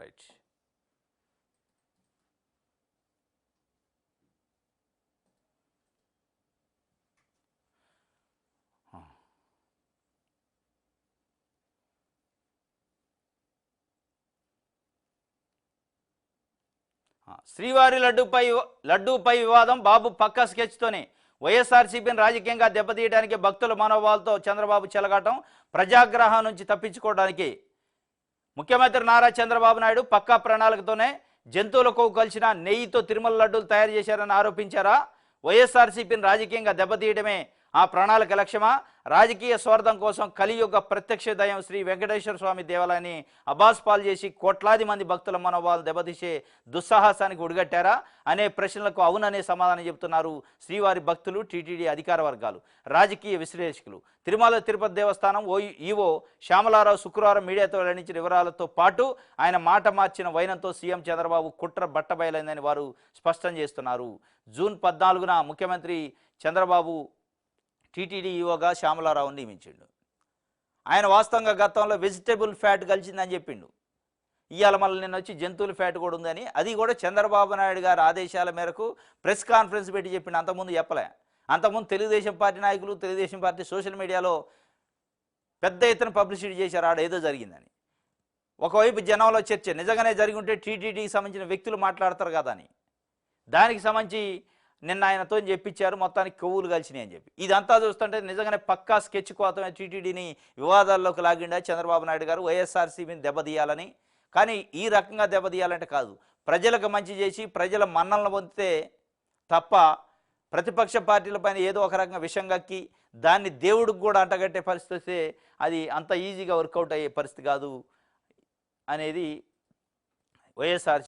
Right. శ్రీవారి లడ్డూపై వివాదం. బాబు పక్కా స్కెచ్తోనే వైఎస్ఆర్సీపీని రాజకీయంగా దెబ్బతీయడానికి భక్తుల మనోభావాలతో చంద్రబాబు చెలగాటం. ప్రజాగ్రహం నుంచి తప్పించుకోవడానికి ముఖ్యమంత్రి నారా చంద్రబాబు నాయుడు పక్కా ప్రణాళికతోనే జంతువులకు కలిసిన నెయ్యితో తిరుమల లడ్డూలు తయారు చేశారని ఆరోపించారా? వైఎస్ఆర్సీపీని రాజకీయంగా దెబ్బతీయడమే ఆ ప్రణాళిక లక్ష్యమా? రాజకీయ స్వార్థం కోసం కలియుగ ప్రత్యక్ష దయం శ్రీ వెంకటేశ్వర స్వామి దేవాలయాన్ని అబాస్పాలు చేసి కోట్లాది మంది భక్తుల మనోభావాలు దెబ్బతీసే దుస్సాహసానికి ఒడిగట్టారా అనే ప్రశ్నలకు అవుననే సమాధానం చెబుతున్నారు శ్రీవారి భక్తులు, టీటీడీ అధికార వర్గాలు, రాజకీయ విశ్లేషకులు. తిరుమల తిరుపతి దేవస్థానం ఈవో శ్యామలారావు శుక్రవారం మీడియాతో వెల్లడించిన వివరాలతో పాటు ఆయన మాట మార్చిన వైనంతో సీఎం చంద్రబాబు కుట్ర బట్టబయలైందని వారు స్పష్టం చేస్తున్నారు. జూన్ 14న ముఖ్యమంత్రి చంద్రబాబు టీటీడీ ఈవోగా శ్యామలారావుని నియమించిండు. ఆయన వాస్తవంగా గతంలో వెజిటేబుల్ ఫ్యాట్ కలిసిందని చెప్పిండు. ఇవాళ మళ్ళీ నిన్న వచ్చి జంతువుల ఫ్యాట్ కూడా ఉందని, అది కూడా చంద్రబాబు నాయుడు గారి ఆదేశాల మేరకు ప్రెస్ కాన్ఫరెన్స్ పెట్టి చెప్పిండు. అంతకుముందు చెప్పలే. అంతకుముందు తెలుగుదేశం పార్టీ నాయకులు, తెలుగుదేశం పార్టీ సోషల్ మీడియాలో పెద్ద ఎత్తున పబ్లిసిటీ చేశారు ఆడేదో జరిగిందని. ఒకవైపు జనంలో చర్చ నిజంగానే జరిగి ఉంటే టీటీడీకి సంబంధించిన వ్యక్తులు మాట్లాడతారు కదా అని. దానికి సంబంధించి నిన్న ఆయనతో చెప్పించారు, మొత్తానికి కొవ్వులు కలిసినాయి అని చెప్పి. ఇదంతా చూస్తుంటే నిజంగానే పక్కా స్కెచ్ కోసమే టీటీడీని వివాదాల్లోకి లాగిండా చంద్రబాబు నాయుడు గారు వైఎస్ఆర్సీపీని దెబ్బతీయాలని. కానీ ఈ రకంగా దెబ్బతీయాలంటే కాదు, ప్రజలకు మంచి చేసి ప్రజల మన్నలను పొందితే తప్ప ప్రతిపక్ష పార్టీలపైన ఏదో ఒక రకంగా విషం కక్కి దాన్ని దేవుడికి కూడా అంటగట్టే పరిస్థితి వస్తే అది అంత ఈజీగా వర్కౌట్ అయ్యే పరిస్థితి కాదు అనేది వైఎస్ఆర్